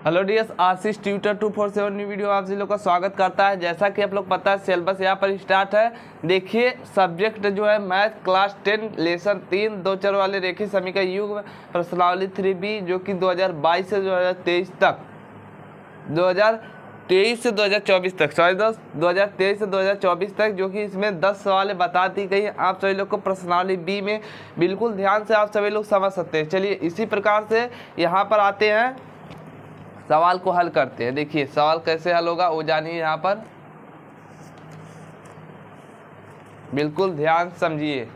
Hello dears, आशीष tutor 247 new video आप सभी लोग का स्वागत करता है। जैसा कि आप लोग पता है सिलेबस यहाँ पर स्टार्ट है। देखिए सब्जेक्ट जो है मैथ क्लास 10 लेसन 3 दो चर वाले रेखीय समीकरण युग्म प्रश्नावली 3B जो कि 2022 से 2023 तक 2023 से 2024 तक 2023 से 2024 तक जो कि इसमें 10 सवाल बता दी गई हैं। आप सभी लोग को प्रश्नावली बी में बिल्कुल ध्यान से आप सभी लोग समझ सकते हैं। चलिए इसी प्रकार से यहाँ पर आते हैं, सवाल को हल करते हैं। देखिए सवाल कैसे हल होगा वो जानिए। यहाँ पर बिल्कुल ध्यान समझिए।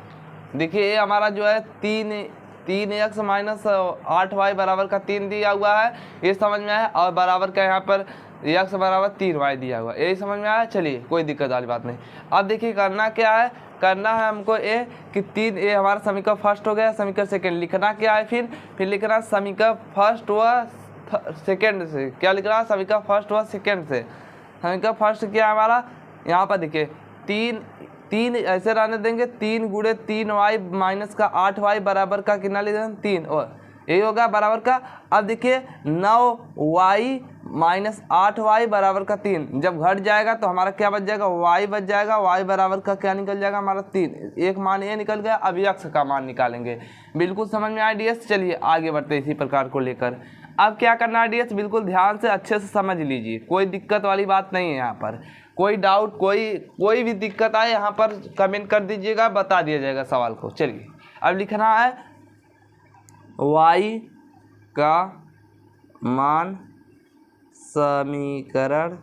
देखिए ये हमारा जो है 3x माइनस 8y बराबर का 3 दिया हुआ है, ये समझ में आया। और बराबर का यहाँ पर x बराबर 3y दिया हुआ है, यही समझ में आया। चलिए कोई दिक्कत वाली बात नहीं। अब देखिए करना क्या है, करना है हमको ए कि 3 ये हमारा समीकरण फर्स्ट हो गया, समीकरण सेकेंड लिखना क्या है, फिर लिखना समीकरण फर्स्ट व सेकेंड से। क्या लिख रहा है, समीकरण फर्स्ट व सेकेंड से। समीकरण फर्स्ट क्या है हमारा, यहाँ पर देखिए 3 ऐसे रहने देंगे, 3 गुणे 3y माइनस का 8y बराबर का कितना लिख देंगे 3, और यही होगा बराबर का। अब देखिए 9y माइनस 8y बराबर का 3 जब घट जाएगा तो हमारा क्या बच जाएगा, y बच जाएगा। y बराबर का क्या निकल जाएगा हमारा 3, एक मान ये निकल गया। अब x का मान निकालेंगे। बिल्कुल समझ में आया डियर्स। चलिए आगे बढ़ते इसी प्रकार को लेकर। अब क्या करना है डियर्स, बिल्कुल ध्यान से अच्छे से समझ लीजिए, कोई दिक्कत वाली बात नहीं है। यहाँ पर कोई डाउट कोई भी दिक्कत आए यहाँ पर कमेंट कर दीजिएगा, बता दिया जाएगा सवाल को। चलिए अब लिखना है y का मान समीकरण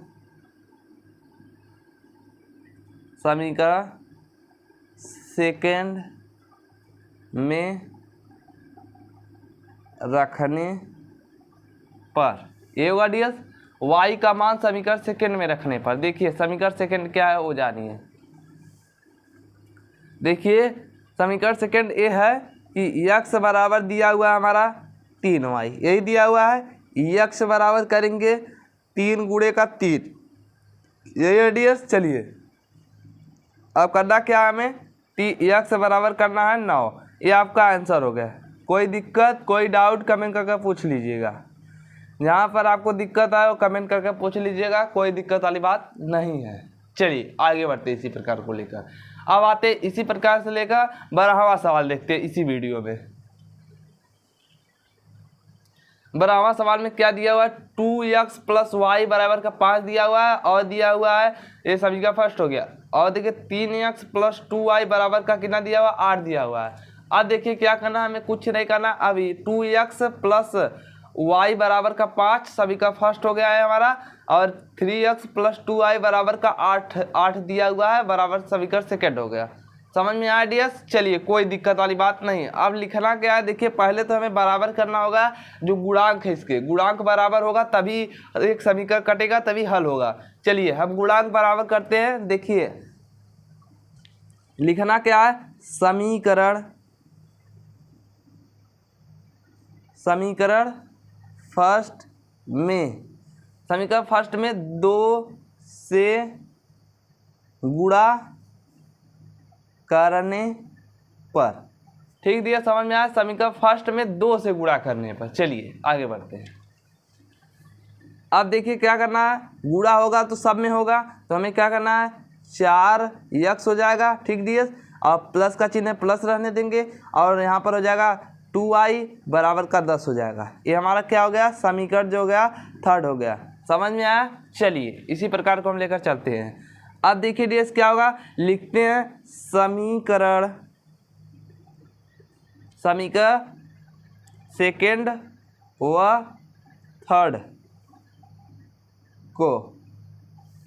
सेकेंड में रखने पर, ये होगा डियर्स y का मान समीकरण सेकेंड में रखने पर। देखिए समीकरण सेकेंड क्या है वो जानिए। देखिए समीकरण सेकेंड ये है कि x बराबर दिया हुआ है हमारा 3y, यही दिया हुआ है। x बराबर करेंगे 3 गुणे का 3, यही है डियर्स। चलिए अब करना क्या है हमें, x बराबर करना है 9। ये आपका आंसर हो गया। कोई दिक्कत कोई डाउट कमेंट करके पूछ लीजिएगा। जहाँ पर आपको दिक्कत आए वो कमेंट करके पूछ लीजिएगा, कोई दिक्कत वाली बात नहीं है। चलिए आगे बढ़ते इसी प्रकार को लेकर। अब आते इसी प्रकार से लेकर 12वां सवाल देखते हैं इसी वीडियो में। 12वां सवाल में क्या दिया हुआ है, 2x प्लस y बराबर का 5 दिया हुआ है, और दिया हुआ है ये समीकरण फर्स्ट हो गया। और देखिए 3x प्लस 2y बराबर का कितना दिया हुआ, 8 दिया हुआ है। अब देखिए क्या करना है, हमें कुछ नहीं करना। अभी 2x प्लस y बराबर का 5 समीकरण फर्स्ट हो गया है हमारा, और 3x प्लस 2y बराबर का 8 दिया हुआ है, बराबर समीकरण सेकेंड हो गया। समझ में आया डियर्स। चलिए कोई दिक्कत वाली बात नहीं। अब लिखना क्या है, देखिए पहले तो हमें बराबर करना होगा जो गुणांक है, इसके गुणांक बराबर होगा तभी एक समीकरण कटेगा, तभी हल होगा। चलिए हम गुणांक बराबर करते हैं। देखिए लिखना क्या है, समीकरण फर्स्ट में 2 से गुणा करने पर। ठीक दिया, समझ में आया। समीकरण फर्स्ट में 2 से गुणा करने पर। चलिए आगे बढ़ते हैं। अब देखिए क्या करना है, गुणा होगा तो सब में होगा, तो हमें क्या करना है 4x हो जाएगा। ठीक दिया, और प्लस का चिन्ह है, प्लस रहने देंगे, और यहाँ पर हो जाएगा 2y बराबर का 10 हो जाएगा। ये हमारा क्या हो गया, समीकरण जो हो गया थर्ड हो गया। समझ में आया। चलिए इसी प्रकार को हम लेकर चलते हैं। अब देखिए डियर्स क्या होगा, लिखते हैं समीकरण सेकेंड व थर्ड को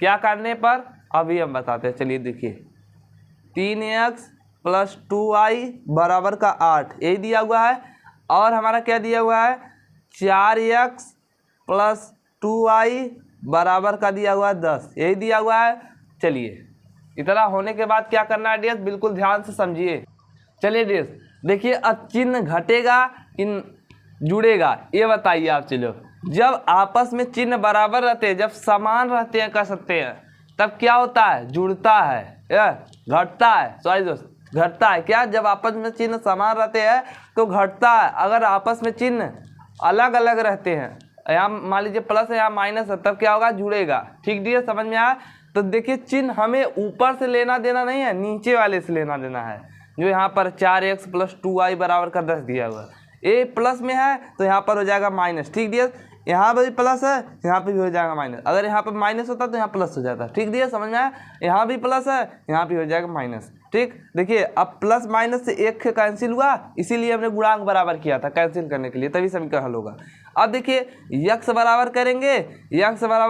क्या करने पर, अभी हम बताते हैं। चलिए देखिए 3x प्लस 2y बराबर का 8 यही दिया हुआ है, और हमारा क्या दिया हुआ है 4x प्लस 2y बराबर का दिया हुआ है 10, यही दिया हुआ है। चलिए इतना होने के बाद क्या करना है डियर्स, बिल्कुल ध्यान से समझिए। चलिए डियर्स देखिए, अब चिन्ह घटेगा कि जुड़ेगा ये बताइए आप। चलो जब आपस में चिन्ह बराबर रहते हैं, जब समान रहते हैं कह सकते हैं, तब क्या होता है, जुड़ता है या घटता है। सॉरी दोस्त, घटता है। क्या, जब आपस में चिन्ह समान रहते हैं तो घटता है। अगर आपस में चिन्ह अलग अलग रहते हैं यहाँ मान लीजिए प्लस है, यहाँ माइनस है, तब क्या होगा, जुड़ेगा। ठीक डियर, समझ में आया। तो देखिए चिन्ह हमें ऊपर से लेना देना नहीं है, नीचे वाले से लेना देना है। जो यहाँ पर 4x + 2y बराबर का 10 दिया हुआ है, ए प्लस में है तो यहाँ पर हो जाएगा माइनस। ठीक डियर, यहाँ पर भी प्लस है, यहाँ पे भी हो जाएगा माइनस। अगर यहाँ पर माइनस होता तो यहाँ प्लस हो जाता। ठीक डियर, समझ में आया। यहाँ भी प्लस है, यहाँ भी हो जाएगा माइनस। ठीक, देखिए अब प्लस माइनस से एक कैंसिल हुआ, इसीलिए हमने गुणांक बराबर किया था कैंसिल करने के लिए, तभी समीकरण हल होगा। अब देखिए यक्स बराबर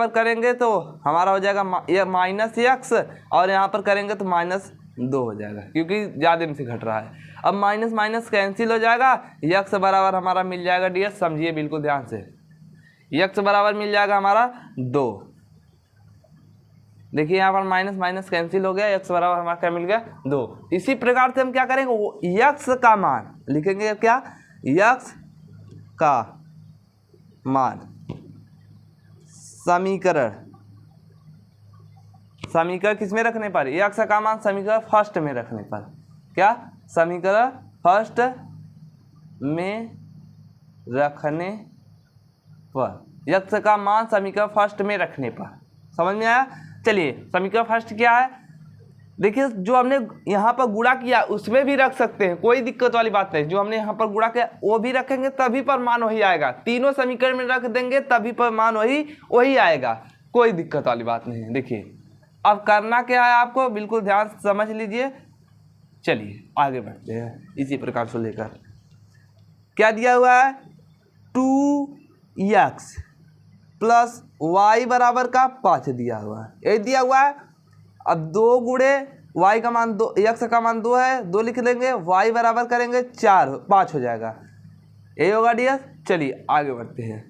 करेंगे तो हमारा हो जाएगा -x, और यहाँ पर करेंगे तो -2 हो जाएगा, क्योंकि ज़्यादा से घट रहा है। अब माइनस माइनस कैंसिल हो जाएगा, यक्स बराबर हमारा मिल जाएगा डियर, समझिए बिल्कुल ध्यान से, यक्स बराबर मिल जाएगा हमारा 2। देखिए यहाँ पर माइनस माइनस कैंसिल हो गया, यक्स बराबर हमारा क्या मिल गया, 2। इसी प्रकार से हम क्या करेंगे, वो यक्स का मान लिखेंगे, क्या, यक्स का मान समीकरण किस में रखने पर, यक्स का मान समीकरण फर्स्ट में रखने पर, क्या, समीकरण फर्स्ट में रखने पर, यक्स का मान समीकरण फर्स्ट में रखने पर। समझ में आया। चलिए समीकरण फर्स्ट क्या है, देखिए जो हमने यहाँ पर गुणा किया उसमें भी रख सकते हैं, कोई दिक्कत वाली बात नहीं। जो हमने यहाँ पर गुणा किया वो भी रखेंगे, तभी पर मान वही आएगा। तीनों समीकरण में रख देंगे तभी पर मान वही आएगा, कोई दिक्कत वाली बात नहीं है। देखिए अब करना क्या है आपको, बिल्कुल ध्यान समझ लीजिए। चलिए आगे बढ़ते हैं। इसी प्रकार से लेकर क्या दिया हुआ है, 2x + y बराबर का 5 दिया हुआ है, ये दिया हुआ है। अब 2 गुणे y का मान 2, x का मान 2 है, 2 लिख लेंगे, y बराबर करेंगे 5 हो जाएगा, यही होगा डियर। चलिए आगे बढ़ते हैं।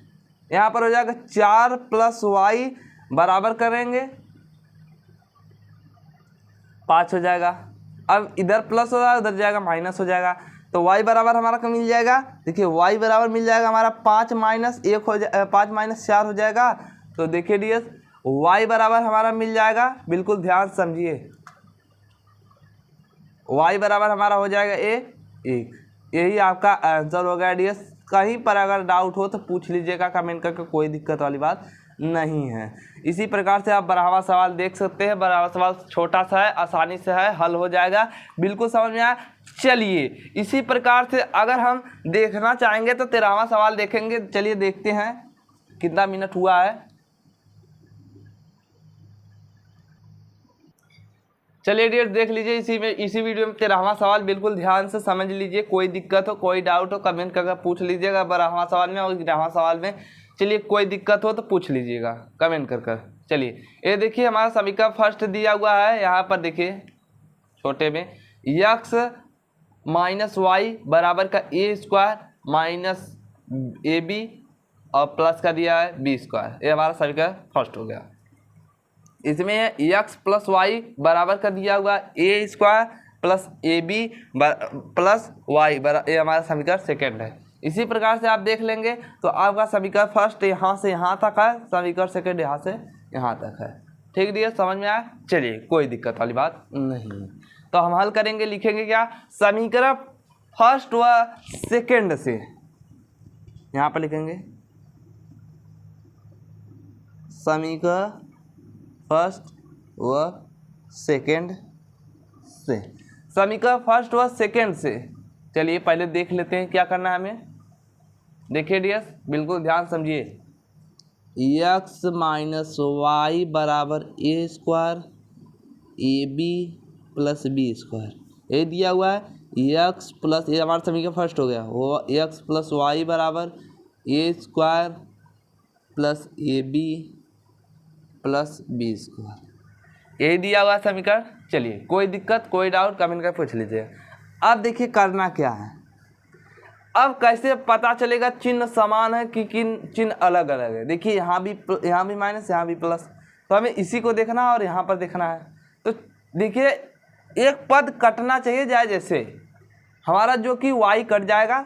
यहाँ पर हो जाएगा 4 + y बराबर करेंगे 5 हो जाएगा। अब इधर प्लस हो जाएगा, उधर जाएगा माइनस हो जाएगा, तो y बराबर हमारा क्या मिल जाएगा, देखिए y बराबर मिल जाएगा हमारा 5 - 1 हो जाए 5 - 4 हो जाएगा। तो देखिए डियर y बराबर हमारा मिल जाएगा, बिल्कुल ध्यान समझिए, y बराबर हमारा हो जाएगा 1। यही आपका आंसर हो गया डियर। कहीं पर अगर डाउट हो तो पूछ लीजिएगा कमेंट करके, कोई दिक्कत वाली बात नहीं है। इसी प्रकार से आप 12वां सवाल देख सकते हैं। 12वां सवाल छोटा सा है, आसानी से है, हल हो जाएगा, बिल्कुल समझ में आया। चलिए इसी प्रकार से अगर हम देखना चाहेंगे तो 13वां सवाल देखेंगे। चलिए देखते हैं कितना मिनट हुआ है। चलिए डियर देख लीजिए, इसी वीडियो में 13वां सवाल बिल्कुल ध्यान से समझ लीजिए। कोई दिक्कत हो, कोई डाउट हो, कमेंट करके पूछ लीजिएगा 12वां सवाल में और 11वां सवाल में। चलिए कोई दिक्कत हो तो पूछ लीजिएगा कमेंट कर। चलिए ये देखिए हमारा समीकरण फर्स्ट दिया हुआ है, यहाँ पर देखिए छोटे में x - y बराबर का a² - ab और प्लस का दिया है b²। ये हमारा समीकरण फर्स्ट हो गया। इसमें x + y बराबर का दिया हुआ a² + ab + y, ये हमारा समीकरण सेकेंड है। इसी प्रकार से आप देख लेंगे तो आपका समीकरण फर्स्ट यहाँ से यहाँ तक है, समीकरण सेकेंड यहाँ से यहाँ तक है। ठीक डियर, समझ में आया। चलिए कोई दिक्कत वाली बात नहीं है। तो हम हल करेंगे, लिखेंगे क्या, समीकरण फर्स्ट व सेकेंड से, यहाँ पर लिखेंगे समीकरण फर्स्ट व सेकेंड से, समीकरण फर्स्ट व सेकेंड से। चलिए पहले देख लेते हैं क्या करना है हमें। देखिए डियर बिल्कुल ध्यान समझिए, x - y बराबर a² ab + b², ये दिया हुआ है। x प्लस, ये हमारा समीकरण फर्स्ट हो गया, वो x + y बराबर a² + ab + b², यही दिया हुआ समीकरण। चलिए कोई दिक्कत, कोई डाउट कमेंट कर पूछ लीजिए। अब देखिए करना क्या है, अब कैसे पता चलेगा चिन्ह समान है कि चिन्ह अलग अलग है। देखिए यहाँ भी माइनस, यहाँ भी प्लस, तो हमें इसी को देखना और यहाँ पर देखना है। तो देखिए एक पद कटना चाहिए जाए, जैसे हमारा जो कि y कट जाएगा।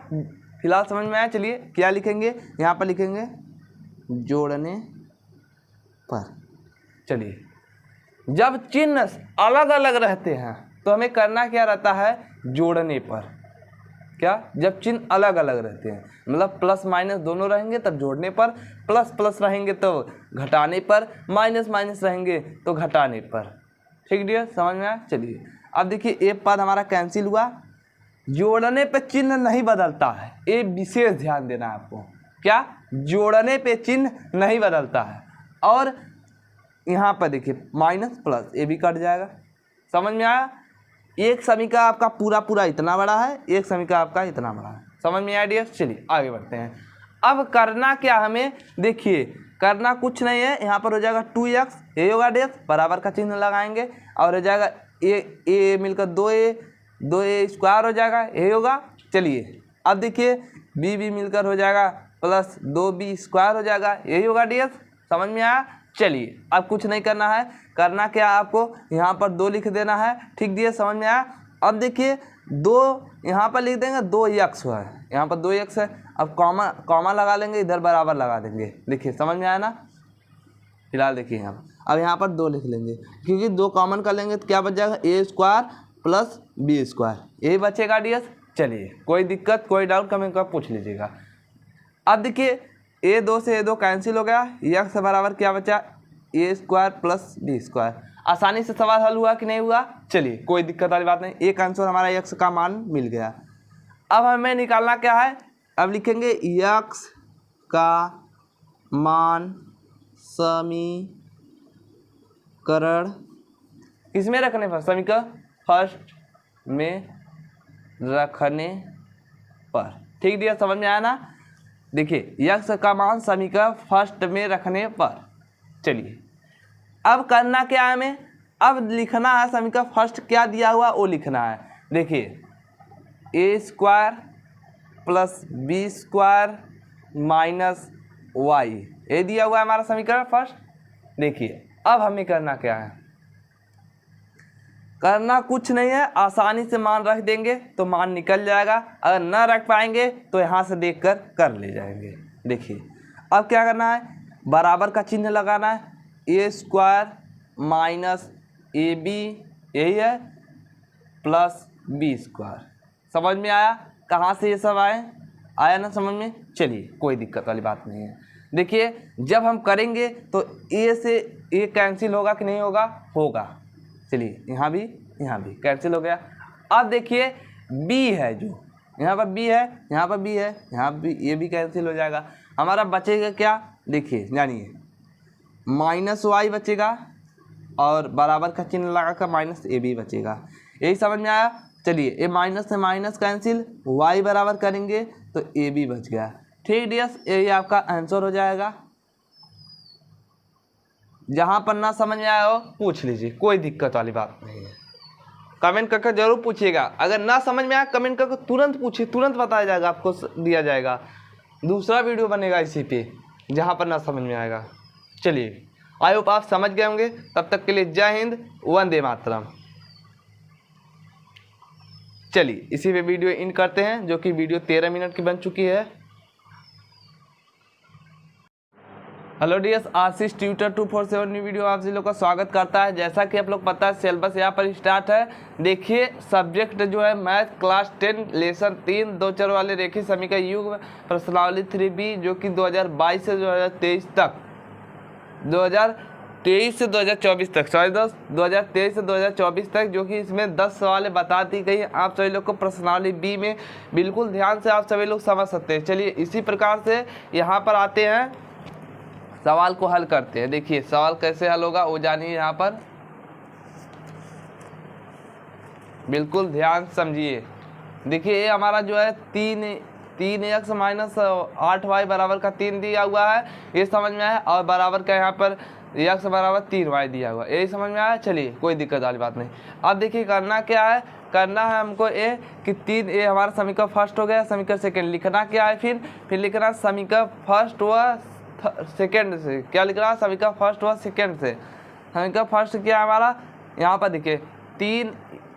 फिलहाल समझ में आया। चलिए क्या लिखेंगे, यहाँ पर लिखेंगे जोड़ने पर। चलिए जब चिन्ह अलग अलग रहते हैं तो हमें करना क्या रहता है, जोड़ने पर। क्या, जब चिन्ह अलग अलग रहते हैं, मतलब प्लस माइनस दोनों रहेंगे तब जोड़ने पर, प्लस प्लस रहेंगे तो घटाने पर, माइनस माइनस रहेंगे तो घटाने पर। ठीक डियर, समझ में आया। चलिए अब देखिए ए पद हमारा कैंसिल हुआ, जोड़ने पे चिन्ह नहीं बदलता है, ये विशेष ध्यान देना है आपको। क्या, जोड़ने पे चिन्ह नहीं बदलता है। और यहाँ पर देखिए माइनस प्लस ये भी कट जाएगा। समझ में आया। एक समीकरण आपका पूरा पूरा इतना बड़ा है, एक समीकरण आपका इतना बड़ा है। समझ में आया डियर। चलिए आगे बढ़ते हैं। अब करना क्या हमें, देखिए करना कुछ नहीं है, यहाँ पर हो जाएगा 2x, ये होगा डेस, बराबर का चिन्ह लगाएंगे और हो जाएगा ए मिलकर 2a स्क्वायर हो जाएगा, ये होगा। चलिए अब देखिए b मिलकर हो जाएगा प्लस 2b स्क्वायर हो जाएगा, यही होगा डियर। समझ में आया। चलिए अब कुछ नहीं करना है, करना क्या आपको, यहाँ पर 2 लिख देना है। ठीक डियर, समझ में आया। अब देखिए 2 यहाँ पर लिख देंगे, 2x है, यहाँ पर 2x है। अब कॉमा लगा लेंगे, इधर बराबर लगा देंगे। देखिए समझ में आया ना। फिलहाल देखिए यहाँ अब यहाँ पर 2 लिख लेंगे, क्योंकि 2 कॉमन कर लेंगे तो क्या बच जाएगा, a square plus b square, यही बचेगा डियर। चलिए कोई दिक्कत कोई डाउट कमेंट कर पूछ लीजिएगा। अब देखिए a2 से a2 कैंसिल हो गया, x बराबर क्या बचा, a square plus b square. आसानी से सवाल हल हुआ कि नहीं हुआ। चलिए कोई दिक्कत वाली बात नहीं, एक आंसर हमारा x का मान मिल गया। अब हमें निकालना क्या है, अब लिखेंगे x का मान समीकरण किसमें रखने पर, समीकरण फर्स्ट में रखने पर। ठीक दिया, समझ में आया ना। देखिए x का मान समीकरण फर्स्ट में रखने पर। चलिए अब करना क्या है हमें, अब लिखना है समीकरण फर्स्ट क्या दिया हुआ वो लिखना है। देखिए a square plus b square minus y, ये दिया हुआ है हमारा समीकरण फर्स्ट। देखिए अब हमें करना क्या है, करना कुछ नहीं है, आसानी से मान रख देंगे तो मान निकल जाएगा, अगर ना रख पाएंगे तो यहाँ से देखकर कर ले जाएंगे। देखिए अब क्या करना है, बराबर का चिन्ह लगाना है, a स्क्वायर माइनस ab यही है प्लस b स्क्वायर। समझ में आया, कहाँ से ये सब आया ना समझ में। चलिए कोई दिक्कत वाली बात नहीं है। देखिए जब हम करेंगे तो a से a कैंसिल होगा कि नहीं होगा, होगा। चलिए यहाँ भी कैंसिल हो गया। अब देखिए b है, जो यहाँ पर b है, यहाँ पर b है, यहाँ भी ये भी कैंसिल हो जाएगा। हमारा बचेगा क्या, देखिए जानिए माइनस y बचेगा और बराबर का चिन्ह लगा कर माइनस ए बी बचेगा। यही समझ में आया। चलिए ये माइनस से माइनस कैंसिल, y बराबर करेंगे तो ए बी बच गया। ठीक डियर्स, यही आपका आंसर हो जाएगा। जहाँ पर ना समझ में आया हो पूछ लीजिए, कोई दिक्कत वाली बात नहीं है। कमेंट करके जरूर पूछिएगा, अगर ना समझ में आया कमेंट करके तुरंत पूछिए, तुरंत बताया जाएगा, आपको दिया जाएगा। दूसरा वीडियो बनेगा इसी पे जहाँ पर ना समझ में आएगा। चलिए आई होप आप समझ गए होंगे। तब तक के लिए जय हिंद, वंदे मातरम। चलिए इसी पे वीडियो इन करते हैं, जो कि वीडियो 13 मिनट की बन चुकी है। हेलो डियर्स, आशीष ट्यूटर 247 न्यू वीडियो आप सभी लोग का स्वागत करता है। जैसा कि आप लोग पता है सिलेबस यहाँ पर स्टार्ट है। देखिए सब्जेक्ट जो है मैथ क्लास 10 लेसन 3 दो चर वाले रेखीय समीकरण युग्म प्रश्नावली 3B, जो कि 2022 से 2023 तक 2023 से 2024 तक 2023 से 2024 तक, जो कि इसमें 10 सवाल बता दी गई। आप सभी लोग को प्रश्नावली बी में बिल्कुल ध्यान से आप सभी लोग समझ सकते हैं। चलिए इसी प्रकार से यहाँ पर आते हैं, सवाल को हल करते हैं। देखिए सवाल कैसे हल होगा वो जानिए। यहाँ पर बिल्कुल ध्यान समझिए। देखिए ये हमारा जो है 3x माइनस 8y बराबर का 3 दिया हुआ है, ये समझ में आया। और बराबर का यहाँ पर x बराबर 3y दिया हुआ है, यही समझ में आया। चलिए कोई दिक्कत वाली बात नहीं। अब देखिए करना क्या है, करना है हमको ए कि 3 हमारा समीकरण फर्स्ट हो गया, समीकरण सेकंड लिखना क्या है, फिर लिखना समीकरण फर्स्ट व सेकेंड से। क्या लिख रहा है, समीकरण फर्स्ट व सेकेंड से। समीकरण फर्स्ट क्या हमारा, यहाँ पर देखिए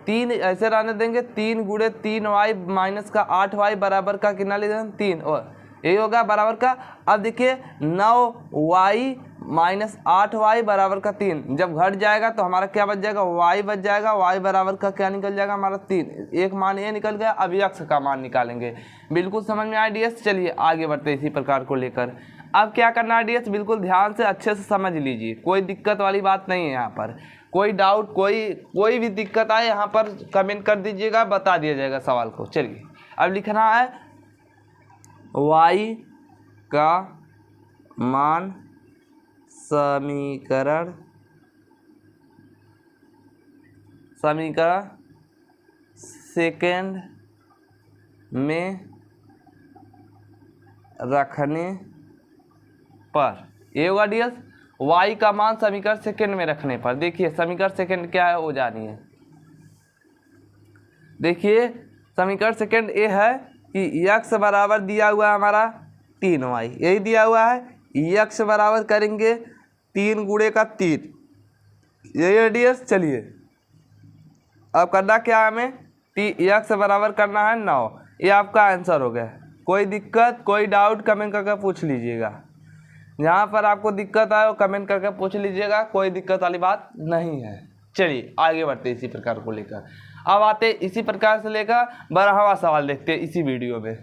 3 ऐसे रहने देंगे, 3 गुणे 3y माइनस का 8y बराबर का कितना लिख देंगे 3, और यही होगा बराबर का। अब देखिए 9y -8y बराबर का 3। जब घट जाएगा तो हमारा क्या बच जाएगा, y बच जाएगा। y बराबर का क्या निकल जाएगा हमारा 3। एक मान ये निकल गया। अब x का मान निकालेंगे। बिल्कुल समझ में आया डीएस। चलिए आगे बढ़ते इसी प्रकार को लेकर। अब क्या करना है डीएस, बिल्कुल ध्यान से अच्छे से समझ लीजिए, कोई दिक्कत वाली बात नहीं है यहाँ पर। कोई डाउट कोई भी दिक्कत आए यहाँ पर कमेंट कर दीजिएगा, बता दिया जाएगा सवाल को। चलिए अब लिखना है y का मान समीकरण सेकंड में रखने पर, ये होगा डीएस y का मान समीकरण सेकंड में रखने पर। देखिए समीकरण सेकंड क्या है वो जानिए। देखिए समीकरण सेकंड ये है कि x बराबर दिया हुआ है हमारा 3y, यही दिया हुआ है। x बराबर करेंगे 3 गुणे का 3, यही डीएस। चलिए अब करना क्या है हमें, x बराबर करना है 9। ये आपका आंसर हो गया। कोई दिक्कत कोई डाउट कमेंट करके पूछ लीजिएगा। जहाँ पर आपको दिक्कत आए वो कमेंट करके पूछ लीजिएगा, कोई दिक्कत वाली बात नहीं है। चलिए आगे बढ़ते इसी प्रकार को लेकर। अब आते इसी प्रकार से लेकर 12वां सवाल देखते हैं इसी वीडियो में।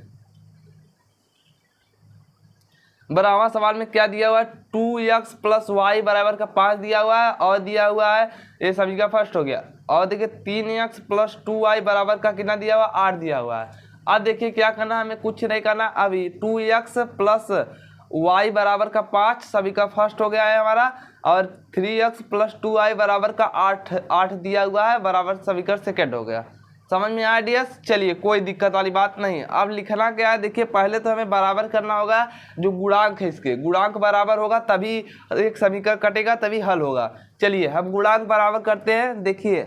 12वां सवाल में क्या दिया हुआ है, 2x + y बराबर का 5 दिया हुआ है और दिया हुआ है, ये सभी का फर्स्ट हो गया। और देखिए 3x + 2y बराबर का कितना दिया हुआ, 8 दिया हुआ है। अब देखिए क्या करना है, हमें कुछ नहीं करना। अभी 2x + y बराबर का 5 सभी का फर्स्ट हो गया है हमारा, और 3x + 2y बराबर का 8 दिया हुआ है, बराबर सभी का सेकेंड हो गया। समझ में आया डीएस। चलिए कोई दिक्कत वाली बात नहीं। अब लिखना क्या है, देखिए पहले तो हमें बराबर करना होगा जो गुणांक है, इसके गुणांक बराबर होगा तभी एक समीकरण कटेगा, तभी हल होगा। चलिए हम गुणांक बराबर करते हैं। देखिए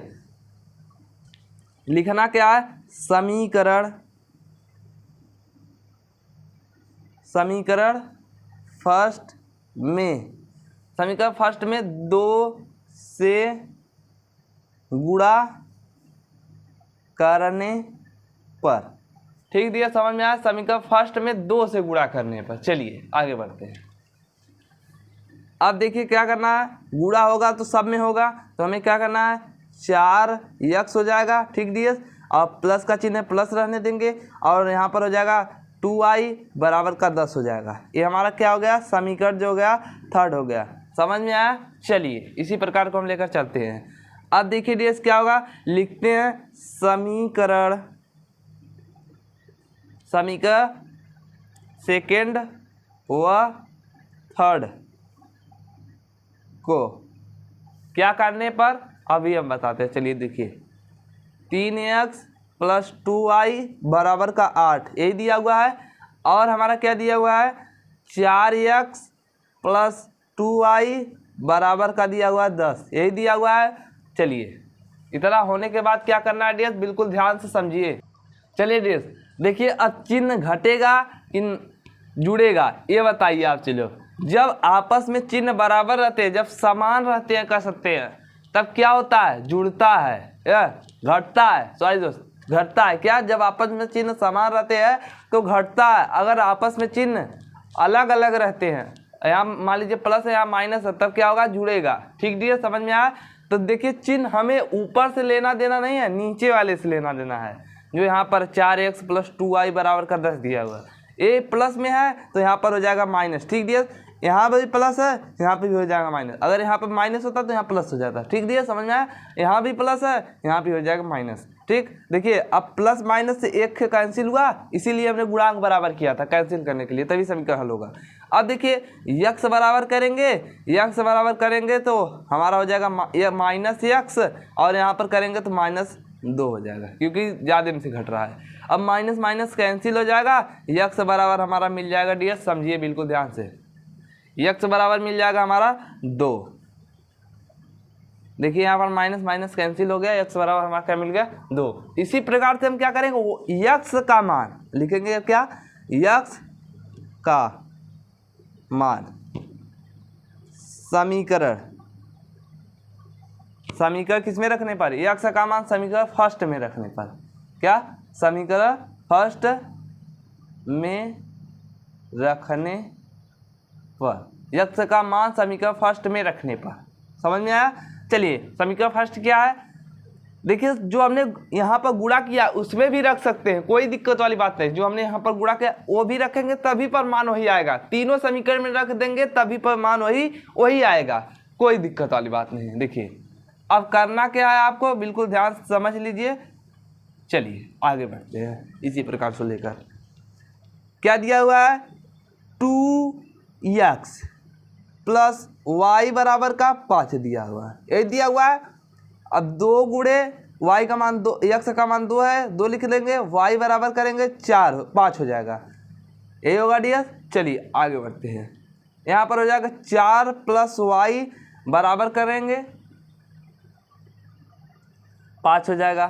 लिखना क्या है, समीकरण फर्स्ट में 2 से गुणा करने पर। ठीक दिया, समझ में आया। समीकरण फर्स्ट में 2 से गुणा करने पर। चलिए आगे बढ़ते हैं। अब देखिए क्या करना है, गुणा होगा तो सब में होगा, तो हमें क्या करना है, 4x हो जाएगा। ठीक दिया, और प्लस का चिन्ह है, प्लस रहने देंगे, और यहाँ पर हो जाएगा 2y बराबर का 10 हो जाएगा। ये हमारा क्या हो गया, समीकरण जो हो गया थर्ड हो गया। समझ में आया। चलिए इसी प्रकार को हम लेकर चलते हैं। अब देखिए डीएस क्या होगा, लिखते हैं समीकरण सेकेंड व थर्ड को क्या करने पर, अभी हम बताते हैं। चलिए देखिए 3x + 2y बराबर का 8 यही दिया हुआ है, और हमारा क्या दिया हुआ है, 4x + 2y बराबर का दिया हुआ है 10, यही दिया हुआ है। चलिए इतना होने के बाद क्या करना है डीएस, बिल्कुल ध्यान से समझिए। चलिए डीएस देखिए, अब चिन्ह घटेगा कि जुड़ेगा ये बताइए आप। चलो जब आपस में चिन्ह बराबर रहते हैं, जब समान रहते हैं कह सकते हैं, तब क्या होता है, जुड़ता है या घटता है। सॉरी दोस्त, घटता है। क्या, जब आपस में चिन्ह समान रहते हैं तो घटता है। अगर आपस में चिन्ह अलग अलग रहते हैं, यहाँ मान लीजिए प्लस है यहाँ माइनस है, तब क्या होगा, जुड़ेगा। ठीक दिया, समझ में आया। तो देखिए चिन्ह हमें ऊपर से लेना देना नहीं है, नीचे वाले से लेना देना है। जो यहाँ पर 4x + 2y बराबर का 10 दिया हुआ है, ए प्लस में है तो यहाँ पर हो जाएगा माइनस। ठीक दिया, यहाँ पर भी प्लस है, यहाँ पे भी हो जाएगा माइनस। अगर यहाँ पर माइनस होता तो यहाँ प्लस हो जाता। ठीक दिया, समझ में आया। यहाँ भी प्लस है, यहाँ भी हो जाएगा माइनस। ठीक, देखिए अब प्लस माइनस से एक कैंसिल हुआ, इसीलिए हमने गुणांक बराबर किया था कैंसिल करने के लिए, तभी समीकरण हल होगा। अब देखिए x बराबर करेंगे तो हमारा हो जाएगा -x, और यहाँ पर करेंगे तो -2 हो जाएगा, क्योंकि ज़्यादा में से घट रहा है। अब माइनस माइनस कैंसिल हो जाएगा, x बराबर हमारा मिल जाएगा डीएस, समझिए बिल्कुल ध्यान से, x बराबर मिल जाएगा हमारा 2। देखिए यहाँ पर माइनस माइनस कैंसिल हो गया, x बराबर हमारा क्या मिल गया, 2। इसी प्रकार से हम क्या करेंगे, वो x का मान लिखेंगे, क्या, x का मान समीकरण किस में रखने पर, x का मान समीकरण फर्स्ट में रखने पर। क्या, समीकरण फर्स्ट में रखने पर, यक्स का मान समीकरण फर्स्ट में रखने पर। समझ में आया? चलिए समीकरण फर्स्ट क्या है, देखिए जो हमने यहाँ पर गुणा किया उसमें भी रख सकते हैं, कोई दिक्कत वाली बात नहीं। जो हमने यहाँ पर गुणा किया वो भी रखेंगे तभी पर मान वही आएगा, तीनों समीकरण में रख देंगे तभी पर मान वही आएगा, कोई दिक्कत वाली बात नहीं है। देखिए अब करना क्या है आपको, बिल्कुल ध्यान से समझ लीजिए। चलिए आगे बढ़ते हैं इसी प्रकार से लेकर। क्या दिया हुआ है, 2x प्लस वाई बराबर का 5 दिया हुआ है, यही दिया हुआ है। अब 2 गुणे y का मान 2, x का मान 2 है, 2 लिख लेंगे, y बराबर करेंगे 5 हो जाएगा, यही होगा ds। चलिए आगे बढ़ते हैं। यहाँ पर हो जाएगा 4 प्लस वाई बराबर करेंगे 5 हो जाएगा।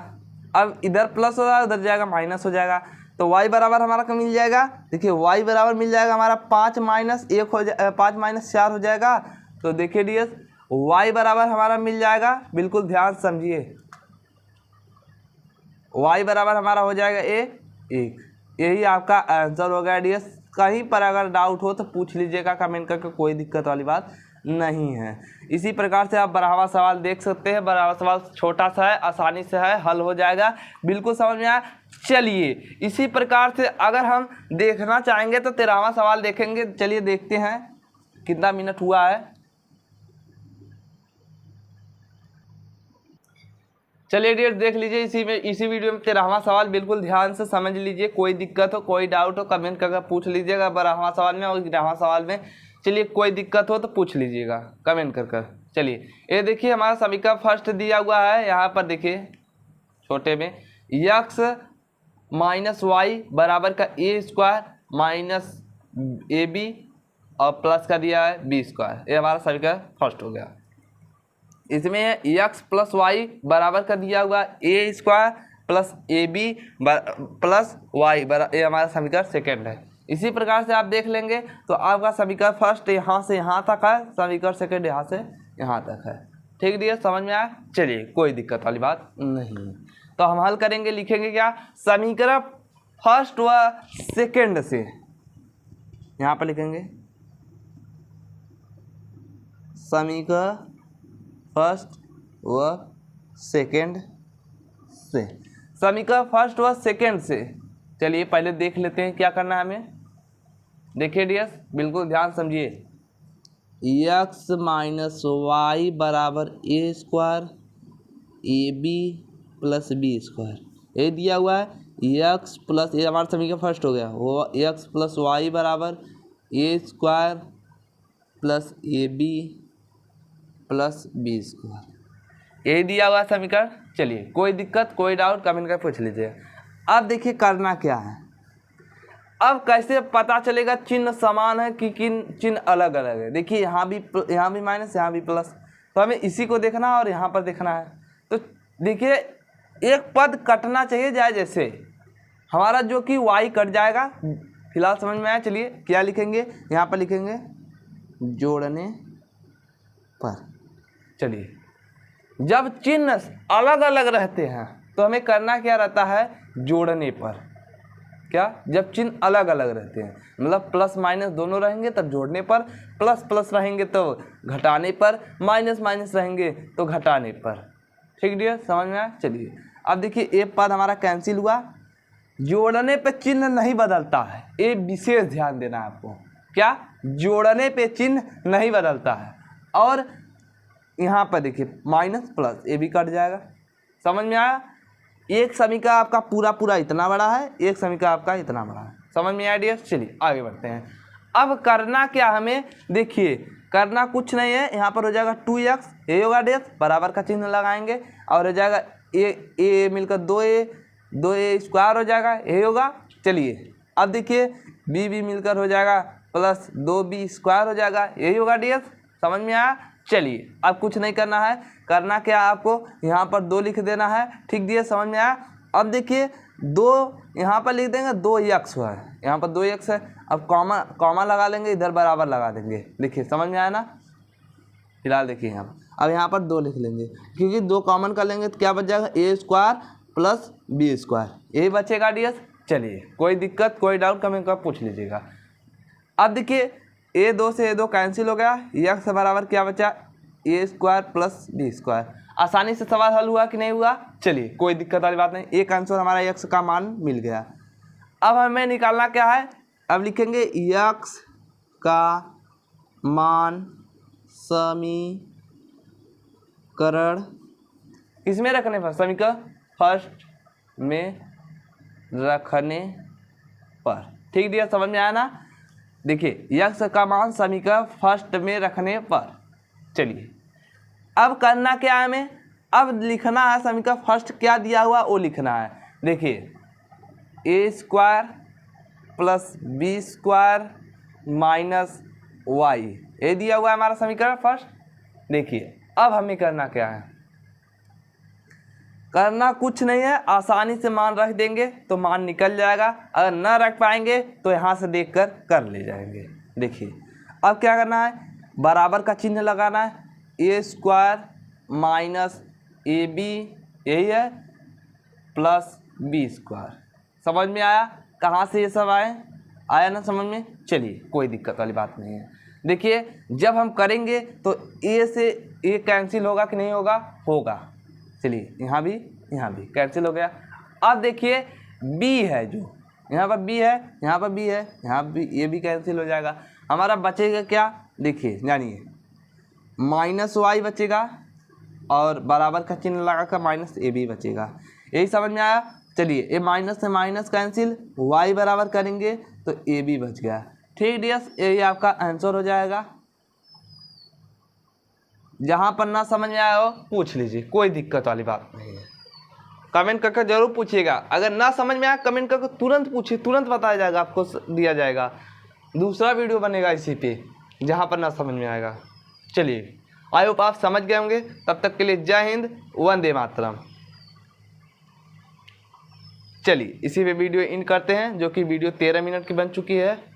अब इधर प्लस हो जाएगा, उधर जाएगा माइनस हो जाएगा, तो y बराबर हमारा क्या मिल जाएगा, देखिए y बराबर मिल जाएगा हमारा 5 माइनस 1 हो जाए 5 माइनस 4 हो जाएगा। तो देखिए ds y बराबर हमारा मिल जाएगा, बिल्कुल ध्यान समझिए, y बराबर हमारा हो जाएगा 1। यही आपका आंसर हो गया ds। कहीं पर अगर डाउट हो तो पूछ लीजिएगा कमेंट करके, कोई दिक्कत वाली बात नहीं है। इसी प्रकार से आप 12वां सवाल देख सकते हैं। 12वां सवाल छोटा सा है, आसानी से है, हल हो जाएगा, बिल्कुल समझ में आया। चलिए इसी प्रकार से अगर हम देखना चाहेंगे तो 13वां सवाल देखेंगे। चलिए देखते हैं कितना मिनट हुआ है। चलिए डियर देख लीजिए इसी वीडियो में 13वां सवाल, बिल्कुल ध्यान से समझ लीजिए। कोई दिक्कत हो, कोई डाउट हो कमेंट करके पूछ लीजिएगा 12वां सवाल में और 11वां सवाल में। चलिए कोई दिक्कत हो तो पूछ लीजिएगा कमेंट कर। चलिए ये देखिए हमारा समीकरण फर्स्ट दिया हुआ है, यहाँ पर देखिए छोटे में यक्स माइनस वाई बराबर का ए स्क्वायर माइनस ए बी और प्लस का दिया है बी स्क्वायर, ये हमारा समीकरण फर्स्ट हो गया। इसमें यक्स प्लस वाई बराबर का दिया हुआ a square plus a b plus y बराबर, ये हमारा समीकरण सेकेंड है। इसी प्रकार से आप देख लेंगे तो आपका समीकरण फर्स्ट यहाँ से यहाँ तक है, समीकरण सेकेंड यहाँ से यहाँ तक है। ठीक दिया, समझ में आया? चलिए कोई दिक्कत वाली बात नहीं है। तो हम हल करेंगे, लिखेंगे क्या, समीकरण फर्स्ट व सेकेंड से, यहाँ पर लिखेंगे समीकरण फर्स्ट व सेकेंड से, समीकरण फर्स्ट व सेकेंड से। चलिए पहले देख लेते हैं क्या करना है हमें। देखिए डियर्स बिल्कुल ध्यान समझिए, यक्स माइनस वाई बराबर a square a b plus B square, ये दिया हुआ है। यक्स प्लस, ये हमारा समीकरण फर्स्ट हो गया, वो यक्स प्लस वाई बराबर a square plus a b plus B square, यही दिया हुआ समीकरण। चलिए कोई दिक्कत कोई डाउट कमेंट कर पूछ लीजिए। अब देखिए करना क्या है, अब कैसे पता चलेगा चिन्ह समान है कि किन चिन्ह अलग अलग है। देखिए यहाँ भी माइनस यहाँ भी प्लस, तो हमें इसी को देखना है और यहाँ पर देखना है। तो देखिए एक पद कटना चाहिए जाए, जैसे हमारा जो कि y कट जाएगा। फिलहाल समझ में आया? चलिए क्या लिखेंगे, यहाँ पर लिखेंगे जोड़ने पर। चलिए जब चिन्ह अलग अलग रहते हैं तो हमें करना क्या रहता है, जोड़ने पर। क्या, जब चिन्ह अलग अलग रहते हैं मतलब प्लस माइनस दोनों रहेंगे तब जोड़ने पर, प्लस प्लस रहेंगे तो घटाने पर, माइनस माइनस रहेंगे तो घटाने पर। ठीक डियर, समझ में आया? चलिए अब देखिए एक पद हमारा कैंसिल हुआ, जोड़ने पे चिन्ह नहीं बदलता है, ये विशेष ध्यान देना है आपको। क्या, जोड़ने पे चिन्ह नहीं बदलता है। और यहाँ पर देखिए माइनस प्लस, ये भी कट जाएगा। समझ में आया? एक समीकरण आपका पूरा इतना बड़ा है, एक समीकरण आपका इतना बड़ा है। समझ में आया डियर? चलिए आगे बढ़ते हैं। अब करना क्या हमें, देखिए करना कुछ नहीं है, यहाँ पर हो जाएगा 2x, ये होगा डियर, बराबर का चिन्ह लगाएंगे और हो जाएगा ए मिलकर 2a स्क्वायर हो जाएगा, यही होगा। चलिए अब देखिए b मिलकर हो जाएगा प्लस 2b स्क्वायर हो जाएगा, यही होगा डियर। समझ में आया? चलिए अब कुछ नहीं करना है, करना क्या आपको, यहाँ पर 2 लिख देना है। ठीक दिए, समझ में आया? अब देखिए 2 यहाँ पर लिख देंगे, 2x हुआ है, यहाँ पर 2x है। अब कॉमा लगा लेंगे, इधर बराबर लगा देंगे। देखिए समझ में आया ना? फिलहाल देखिए यहाँ पर, अब यहाँ पर 2 लिख लेंगे क्योंकि 2 कॉमन कर लेंगे तो क्या बच जाएगा, ए स्क्वायर प्लस बी स्क्वायर, यही बचेगा डियर। चलिए कोई दिक्कत कोई डाउट कमेंट कर पूछ लीजिएगा। अब देखिए A2 से A2 कैंसिल हो गया, x बराबर क्या बचा, a square plus b square. आसानी से सवाल हल हुआ कि नहीं हुआ? चलिए कोई दिक्कत वाली बात नहीं, एक आंसर हमारा x का मान मिल गया। अब हमें निकालना क्या है, अब लिखेंगे x का मान समीकरण किसमें रखने पर, समीकरण फर्स्ट में रखने पर। ठीक दिया, समझ में आया ना? देखिए x का मान समीकरण फर्स्ट में रखने पर। चलिए अब करना क्या है हमें, अब लिखना है समीकरण फर्स्ट क्या दिया हुआ वो लिखना है। देखिए a square plus B square minus Y, ये दिया हुआ है हमारा समीकरण फर्स्ट। देखिए अब हमें करना क्या है, करना कुछ नहीं है, आसानी से मान रख देंगे तो मान निकल जाएगा, अगर न रख पाएंगे तो यहाँ से देखकर कर ले जाएंगे। देखिए अब क्या करना है, बराबर का चिन्ह लगाना है, ए स्क्वायर माइनस ए बी यही है प्लस बी स्क्वायर। समझ में आया कहाँ से ये सब आया ना समझ में? चलिए कोई दिक्कत वाली बात नहीं है। देखिए जब हम करेंगे तो ए से ए कैंसिल होगा कि नहीं होगा, होगा। चलिए यहाँ भी कैंसिल हो गया। अब देखिए b है, जो यहाँ पर b है, यहाँ पर b है, यहाँ भी ये भी कैंसिल हो जाएगा। हमारा बचेगा क्या, देखिए जानिए माइनस वाई बचेगा और बराबर का चिन्ह लगाकर माइनस ए बी बचेगा। यही समझ में आया? चलिए ये माइनस से माइनस कैंसिल, y बराबर करेंगे तो ए बी बच गया। ठीक डियर्स, यही आपका आंसर हो जाएगा। जहाँ पर ना समझ में आया हो पूछ लीजिए, कोई दिक्कत वाली बात नहीं है। कमेंट करके जरूर पूछिएगा, अगर ना समझ में आया कमेंट करके तुरंत पूछिए, तुरंत बताया जाएगा, आपको दिया जाएगा। दूसरा वीडियो बनेगा इसी पे जहाँ पर ना समझ में आएगा। चलिए आई होप आप समझ गए होंगे। तब तक के लिए जय हिंद, वंदे मातरम। चलिए इसी पे वीडियो इन करते हैं, जो कि वीडियो 13 मिनट की बन चुकी है।